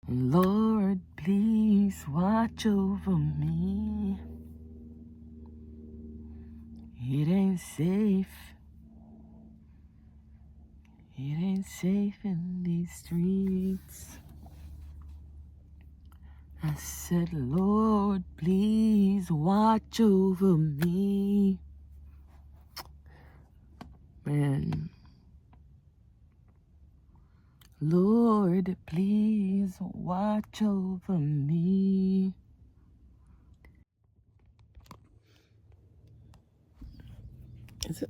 Lord, please watch over me. It ain't safe. It ain't safe in these streets. I said, Lord, please watch over me. Man. Lord, please watch over me. Is it?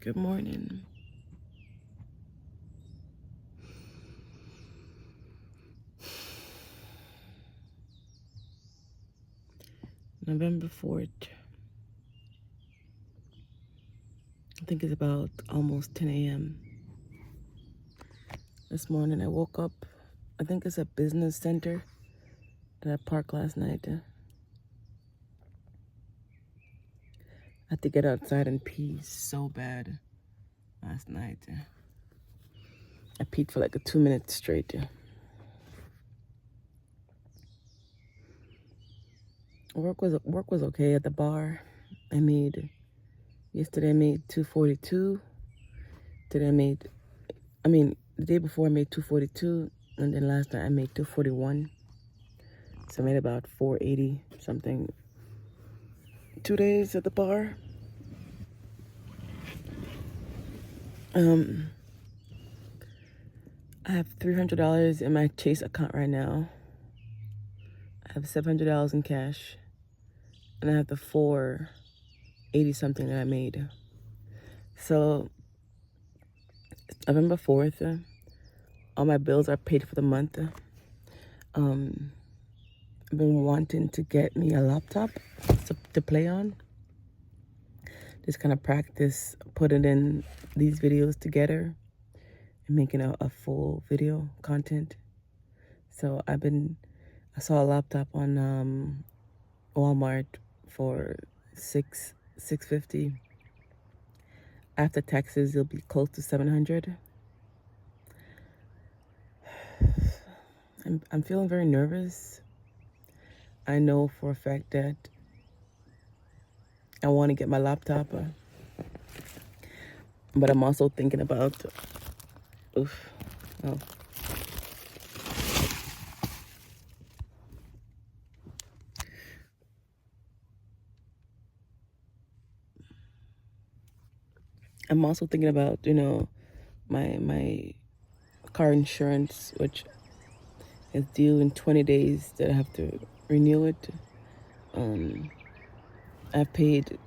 Good morning. November 4th. I think it's about almost 10 a.m. This morning I woke up. I think it's a business center that I parked last night. I had to get outside and pee so bad last night. I peed for like a 2 minutes straight. Work was okay at the bar. Yesterday I made $242. Today the day before I made $242, and then last night I made $241. So I made about $480 something. 2 days at the bar. I have $300 in my Chase account right now. I have $700 in cash, and I have the $480 something that I made. So November 4th, all my bills are paid for the month. I've been wanting to get me a laptop to play on. Just kind of practice putting in these videos together and making a full video content. So I saw a laptop on Walmart for $650. After taxes, it'll be close to $700. I'm feeling very nervous. I know for a fact that I want to get my laptop, but I'm also thinking about, I'm also thinking about, my car insurance, which is due in 20 days that I have to renew it. I've paid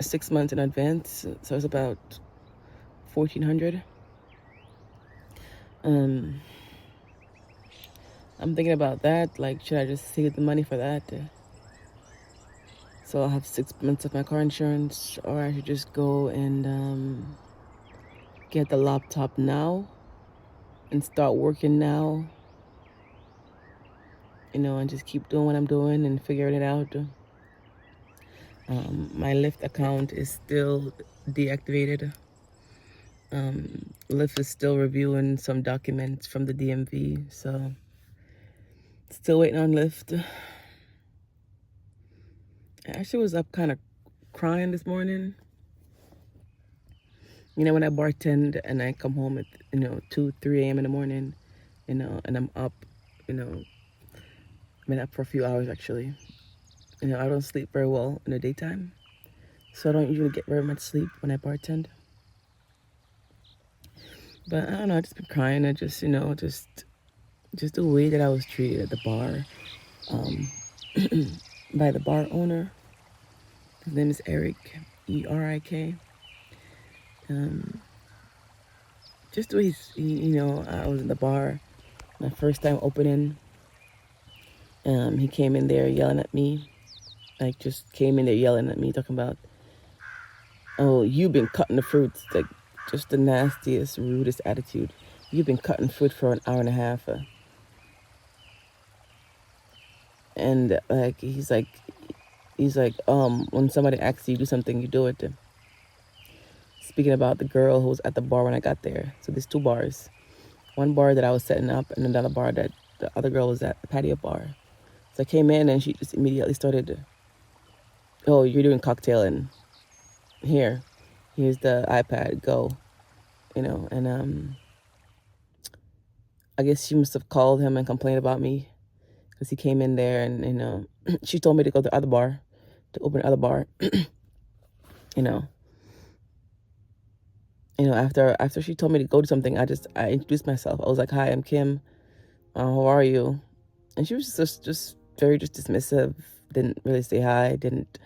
6 months in advance, so it's about $1,400. I'm thinking about that. Like, should I just save the money for that? So I'll have 6 months of my car insurance, or I should just go and get the laptop now and start working now, and just keep doing what I'm doing and figuring it out. My Lyft account is still deactivated. Lyft is still reviewing some documents from the DMV, so still waiting on Lyft. I actually was up kind of crying this morning. When I bartend and I come home at 2, 3 a.m. in the morning, and I'm up, I've been up for a few hours actually. I don't sleep very well in the daytime, so I don't usually get very much sleep when I bartend. But I don't know, I've just been crying. I just the way that I was treated at the bar, by the bar owner. His name is Eric, Erik. Just the way I was in the bar, my first time opening. He came in there yelling at me, talking about, oh, you've been cutting the fruits, like just the nastiest, rudest attitude. You've been cutting fruit for an hour and a half. And like, he's like, when somebody asks you to do something, you do it. Speaking about the girl who was at the bar when I got there. So there's 2 bars. one bar that I was setting up, and another bar that the other girl was at, the patio bar. So I came in, and she just immediately started, "Oh, you're doing cocktailing. Here's the iPad. Go." And I guess she must have called him and complained about me because he came in there, and she told me to go to the other bar, to open the other bar. you know, after she told me to go to something, I introduced myself. I was like, "Hi, I'm Kim. How are you?" And she was just very just dismissive. Didn't really say hi. Didn't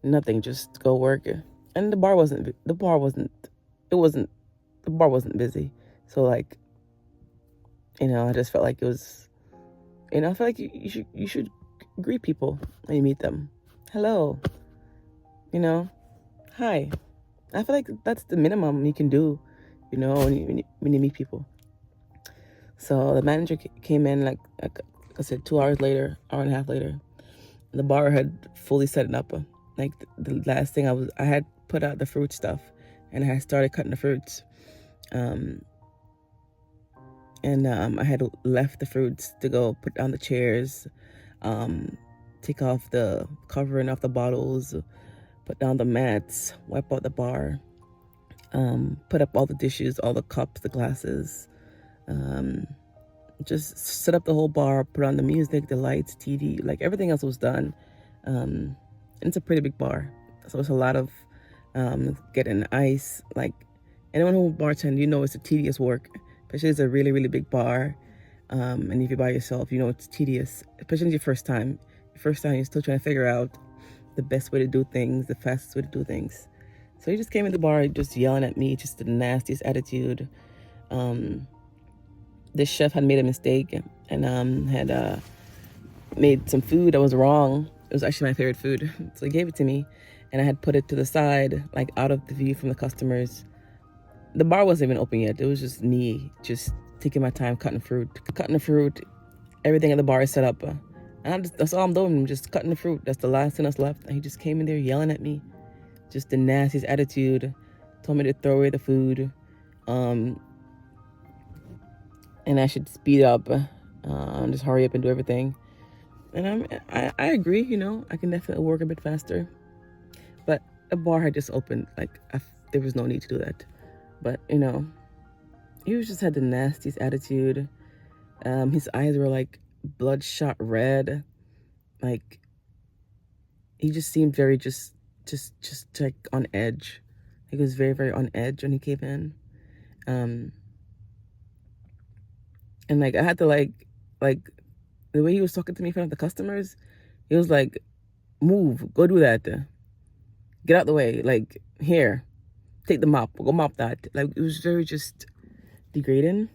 nothing. Just go work. And the bar wasn't. It wasn't. The bar wasn't busy. So like, I just felt like it was. I feel like you should greet people when you meet them. Hello. Hi. I feel like that's the minimum you can do. When you meet people. So the manager came in like I said, 2 hours later, hour and a half later. The bar had fully set it up. Like the last thing I had put out the fruit stuff, and I had started cutting the fruits. I had left the fruits to go put down the chairs, take off the covering off the bottles, put down the mats, wipe out the bar, put up all the dishes, all the cups, the glasses, just set up the whole bar, put on the music, the lights, TV, like everything else was done. It's a pretty big bar, so it's a lot of getting ice. Like anyone who bartend, it's a tedious work, especially it's a really, really big bar. And if you're by yourself, it's tedious, especially your first time. You're still trying to figure out the best way to do things, the fastest way to do things. So he just came in the bar, just yelling at me, just the nastiest attitude. This chef had made a mistake and had made some food that was wrong. It was actually my favorite food. So he gave it to me, and I had put it to the side, like out of the view from the customers. The bar wasn't even open yet. It was just me just taking my time cutting the fruit. Everything at the bar is set up. And that's all I'm doing. I'm just cutting the fruit. That's the last thing that's left. And he just came in there yelling at me. Just the nastiest attitude. Told me to throw away the food. And I should speed up. Just hurry up and do everything. And I agree, I can definitely work a bit faster. But the bar had just opened. Like, there was no need to do that. But, he just had the nastiest attitude. His eyes were like bloodshot red. Like, he just seemed very just like on edge. He was very, very on edge when he came in. And like I had to like the way he was talking to me in front of the customers, he was like, "Move, go do that. Get out the way. Like, here, take the mop, go mop that." Like, it was very just degrading.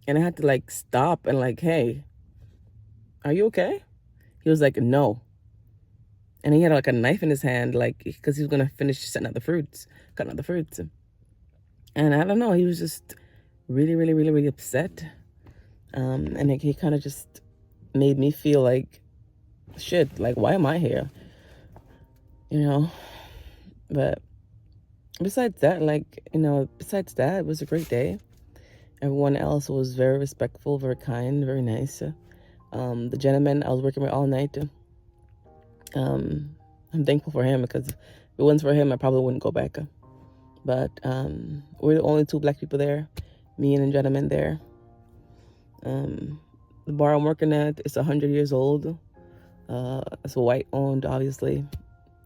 And I had to like stop and like, "Hey, are you okay?" He was like, "No." And he had like a knife in his hand, like, because he was gonna finish cutting out the fruits. And I don't know, he was just really, really, really, really upset. And he kind of just made me feel like shit. Like, why am I here? But besides that, it was a great day. Everyone else was very respectful, very kind, very nice. The gentleman I was working with all night, I'm thankful for him, because if it wasn't for him, I probably wouldn't go back. But we're the only two black people there, me and a gentleman there. The bar I'm working at is 100 years old. It's white owned, obviously.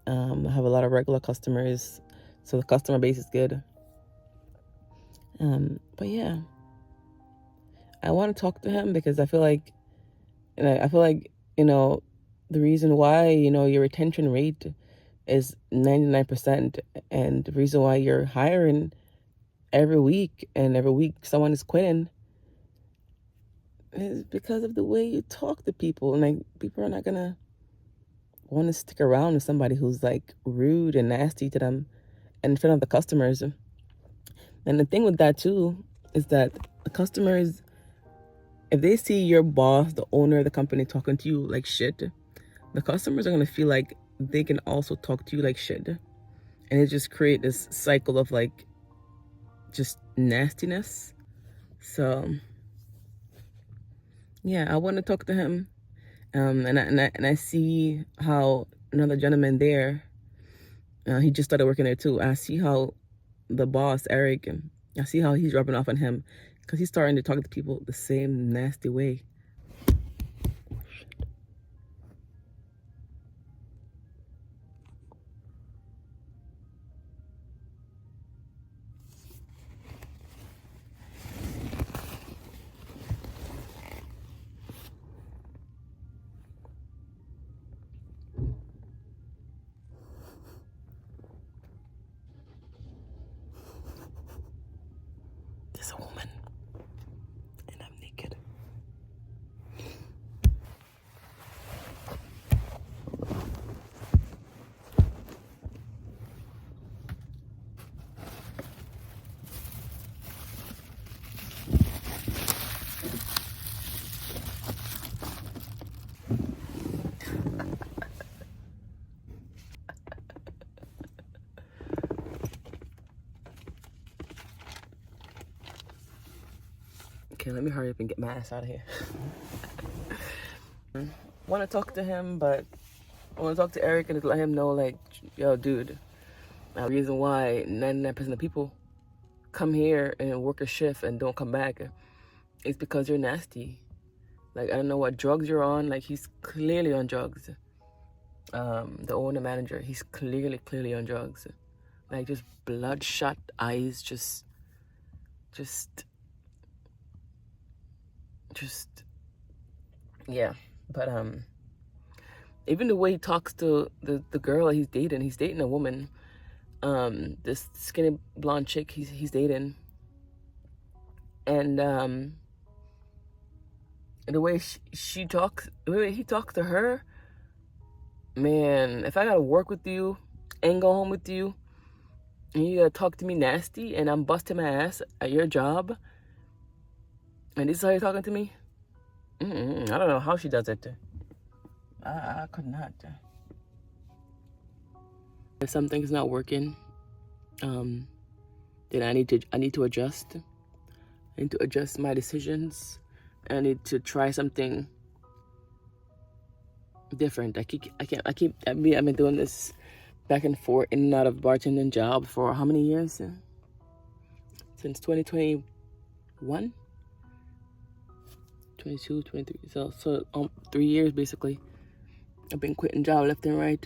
I have a lot of regular customers, so the customer base is good. But yeah, I want to talk to him because I feel like, the reason why, your retention rate is 99%, and the reason why you're hiring every week and every week someone is quitting is because of the way you talk to people. And like, people are not gonna want to stick around with somebody who's like rude and nasty to them in front of the customers. And the thing with that too is that the customers, if they see your boss, the owner of the company, talking to you like shit, the customers are gonna feel like they can also talk to you like shit. And it just create this cycle of like just nastiness. So yeah, I want to talk to him. And I see how another gentleman there, he just started working there too. I see how the boss, Eric, and I see how he's rubbing off on him because he's starting to talk to people the same nasty way. There's a woman, and I'm naked. Okay, let me hurry up and get my ass out of here. Want to talk to him, but I want to talk to Eric and just let him know, like, yo, dude, the reason why 99% of people come here and work a shift and don't come back is because you're nasty. Like, I don't know what drugs you're on. Like, he's clearly on drugs. The owner manager, he's clearly on drugs. Like, just bloodshot eyes, just, yeah. But, even the way he talks to the girl he's dating a woman, this skinny blonde chick he's dating, and the way she talks, the way he talks to her, man, if I gotta work with you and go home with you, and you gotta talk to me nasty, and I'm busting my ass at your job, and this is how you're talking to me, I don't know how she does it. I could not. If something's not working, then I need to adjust. I need to adjust my decisions. I need to try something different. I've been doing this back and forth in and out of bartending job for how many years? Since 2021, 22, 23. So 3 years basically. I've been quitting job left and right.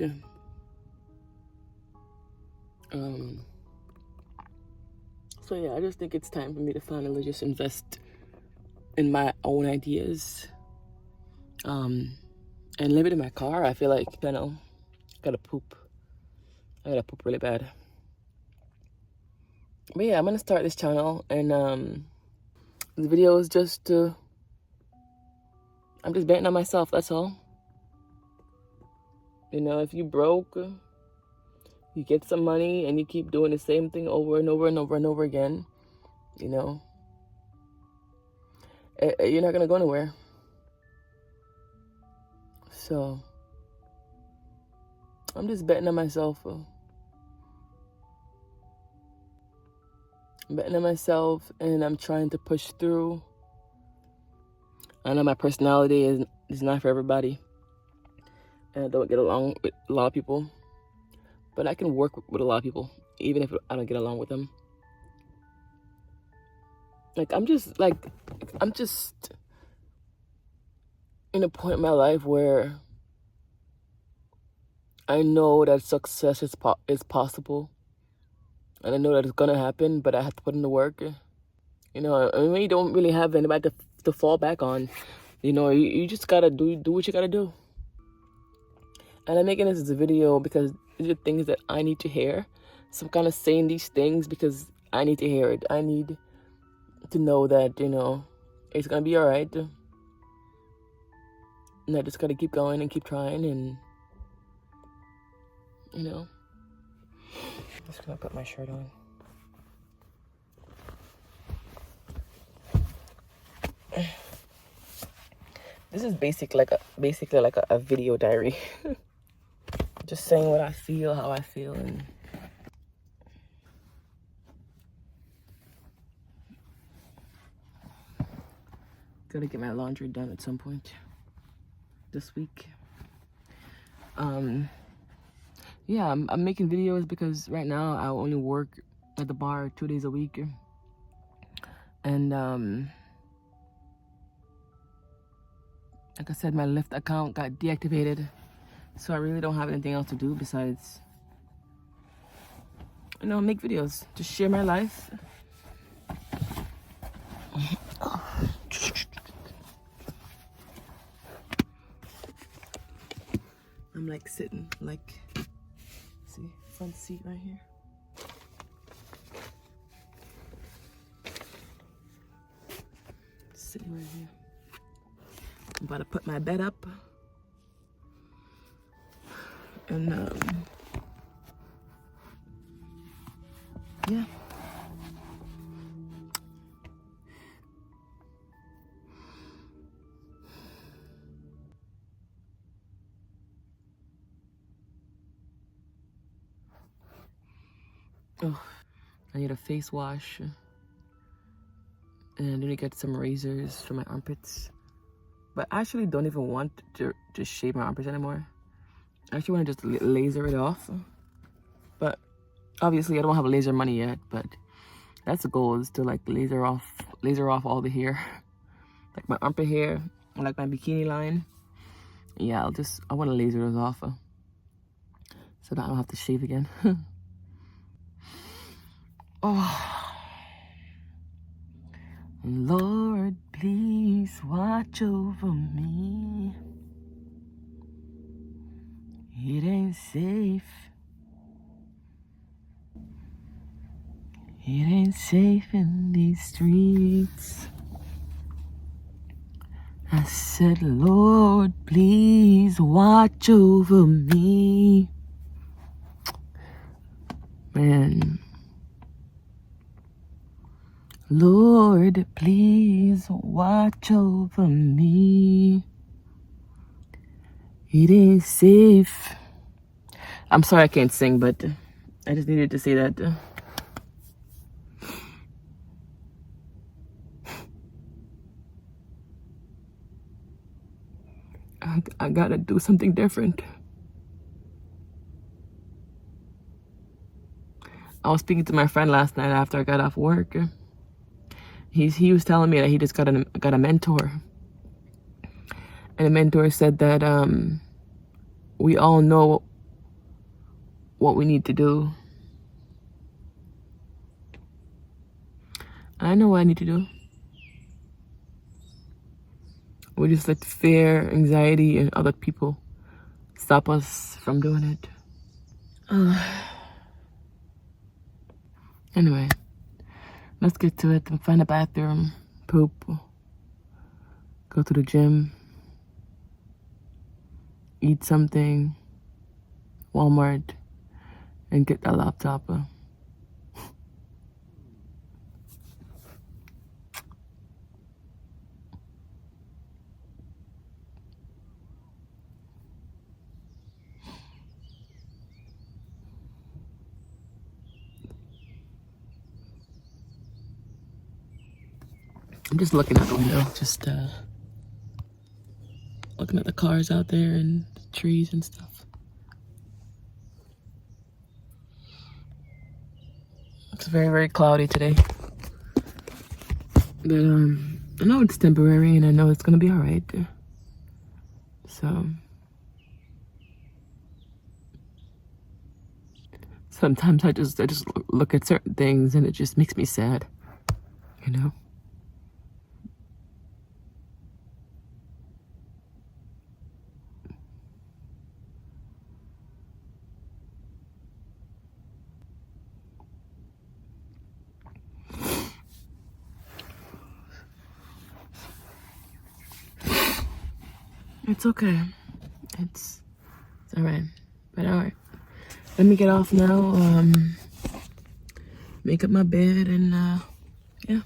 So yeah, I just think it's time for me to finally just invest in my own ideas. And living in my car, I feel like, I gotta poop. I gotta poop really bad. But yeah, I'm gonna start this channel, and the video is just I'm just betting on myself, that's all. If you broke, you get some money and you keep doing the same thing over and over and over and over again, you're not gonna go anywhere. So I'm just betting on myself. I'm betting on myself, and I'm trying to push through. I know my personality is not for everybody, and I don't get along with a lot of people, but I can work with a lot of people, even if I don't get along with them. Like, I'm just in a point in my life where I know that success is possible, and I know that it's gonna happen, but I have to put in the work. When you don't really have anybody to fall back on, you just gotta do what you gotta do. And I'm making this as a video because these are things that I need to hear. So I'm kind of saying these things because I need to hear it. I need to know that, it's going to be all right. And I just got to keep going and keep trying, and, I'm just going to put my shirt on. This is basically like a video diary. Just saying what I feel, how I feel, and Gotta get my laundry done at some point this week. Yeah, I'm making videos because right now I only work at the bar 2 days a week, and like I said, my Lyft account got deactivated, so I really don't have anything else to do besides, you know, make videos, just share my life. I'm like sitting, like, see, front seat right here. Sitting right here. I'm about to put my bed up. And, yeah. Oh, I need a face wash, and I need to get some razors for my armpits. But I actually don't even want to just shave my armpits anymore. I actually want to just laser it off. But obviously I don't have laser money yet, but that's the goal, is to like laser off all the hair. Like my armpit hair, and like my bikini line. Yeah, I want to laser those off, so that I don't have to shave again. Oh, Lord, please watch over me. It ain't safe. It ain't safe in these streets. I said, Lord, please watch over me. Man. Lord, please watch over me. It ain't safe. I'm sorry I can't sing, but I just needed to say that. I gotta do something different. I was speaking to my friend last night after I got off work. He was telling me that he just got a mentor, and the mentor said that we all know what we need to do. I know what I need to do. We just let fear, anxiety, and other people stop us from doing it. Anyway, let's get to it. Find a bathroom, poop, go to the gym, eat something, Walmart, and get that laptop. I'm just looking out the window, just looking at the cars out there and the trees and stuff. It's very, very cloudy today. But I know it's temporary, and I know it's gonna be all right. So sometimes I just look at certain things and it just makes me sad, you know. It's okay. It's all right. But all right. Let me get off now. Make up my bed and yeah.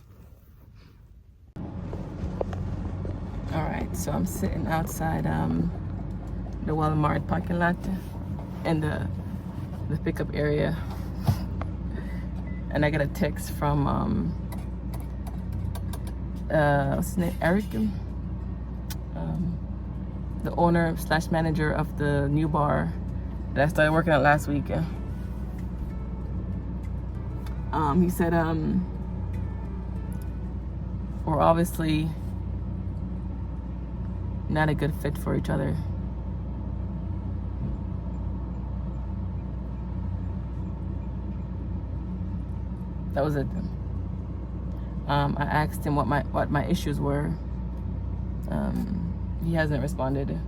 All right. So I'm sitting outside the Walmart parking lot in the pickup area, and I get a text from what's his name, Eric, the owner slash manager of the new bar that I started working at last week. He said, we're obviously not a good fit for each other. That was it. I asked him what my issues were. He hasn't responded.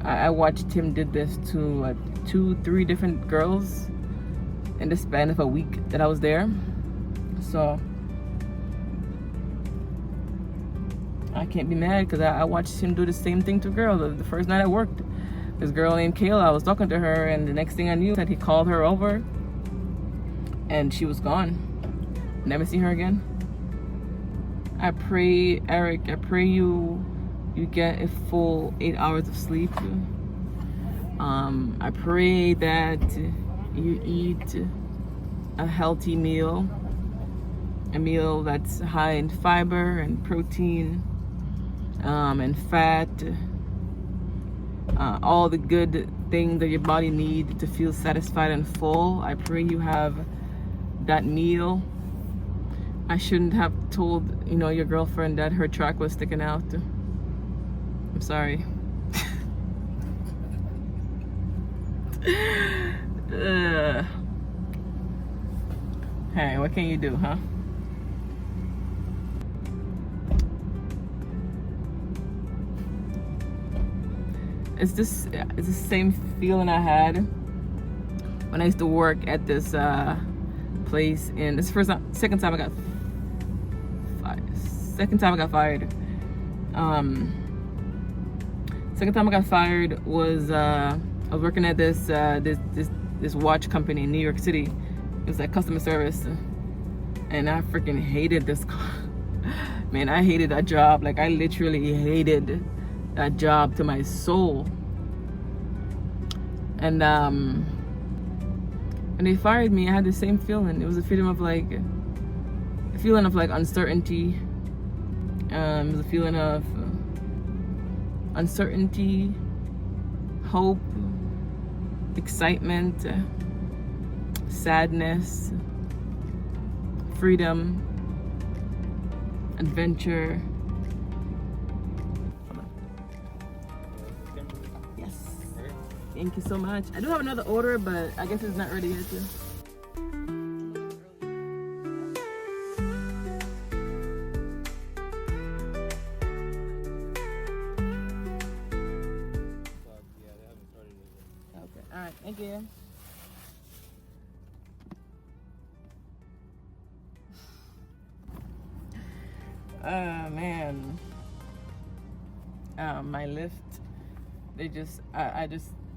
I watched him did this to 2-3 different girls in the span of a week that I was there. So I can't be mad because I watched him do the same thing to girls. The first night I worked, this girl named Kayla, I was talking to her, and the next thing I knew, that he called her over and she was gone. Never see her again. I pray, Eric, I pray you get a full 8 hours of sleep. I pray that you eat a healthy meal, a meal that's high in fiber and protein, and fat, all the good things that your body needs to feel satisfied and full. I pray you have that meal. I shouldn't have told, your girlfriend that her track was sticking out. I'm sorry. Hey, what can you do, huh? It's the same feeling I had when I used to work at this place, and this second time I got fired. Second time I got fired was I was working at this watch company in New York City. It was like customer service, and I freaking hated this. Man, I hated that job. Like, I literally hated that job to my soul. And when they fired me, I had the same feeling. It was a feeling of like uncertainty. It was a feeling of uncertainty, hope, excitement, sadness, freedom, adventure. Yes. Thank you so much. I do have another order, but I guess it's not ready yet. Okay. All right. Thank you. Man. My Lyft, they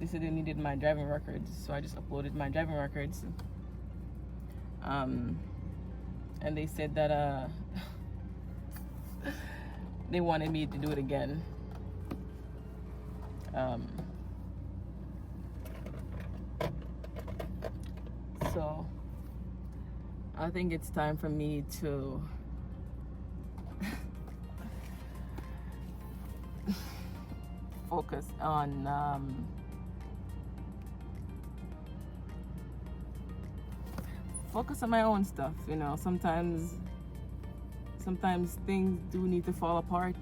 said they needed my driving records, so I just uploaded my driving records. And they said that they wanted me to do it again. So I think it's time for me to focus on my own stuff. Sometimes things do need to fall apart.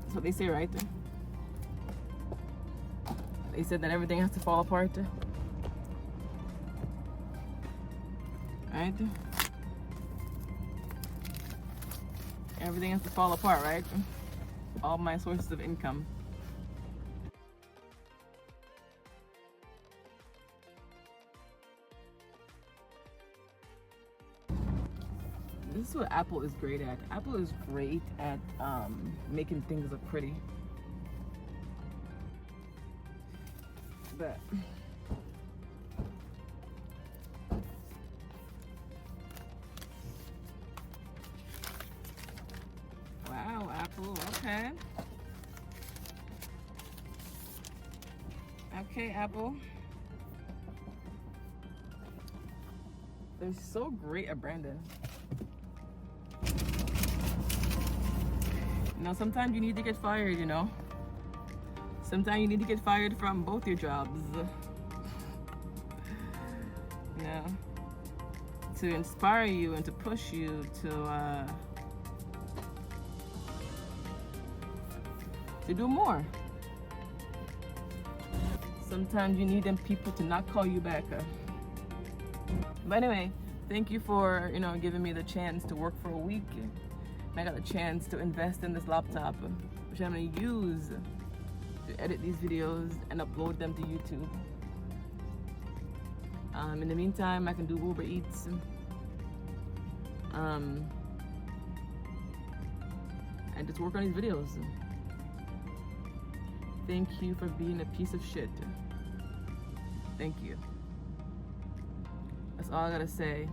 That's what they say, right? They said that everything has to fall apart, right? Everything has to fall apart, right? All my sources of income. This is what Apple is great at. Apple is great at making things look pretty. But wow, Apple, okay. Okay, Apple. They're so great at Brandon. You know, sometimes you need to get fired, you know. Sometimes you need to get fired from both your jobs. You know, to inspire you and to push you to do more. Sometimes you need them people to not call you back. But anyway, thank you for, you know, giving me the chance to work for a week. I got a chance to invest in this laptop, which I'm going to use to edit these videos and upload them to YouTube. In the meantime, I can do Uber Eats. And just work on these videos. Thank you for being a piece of shit. Thank you. That's all I gotta say.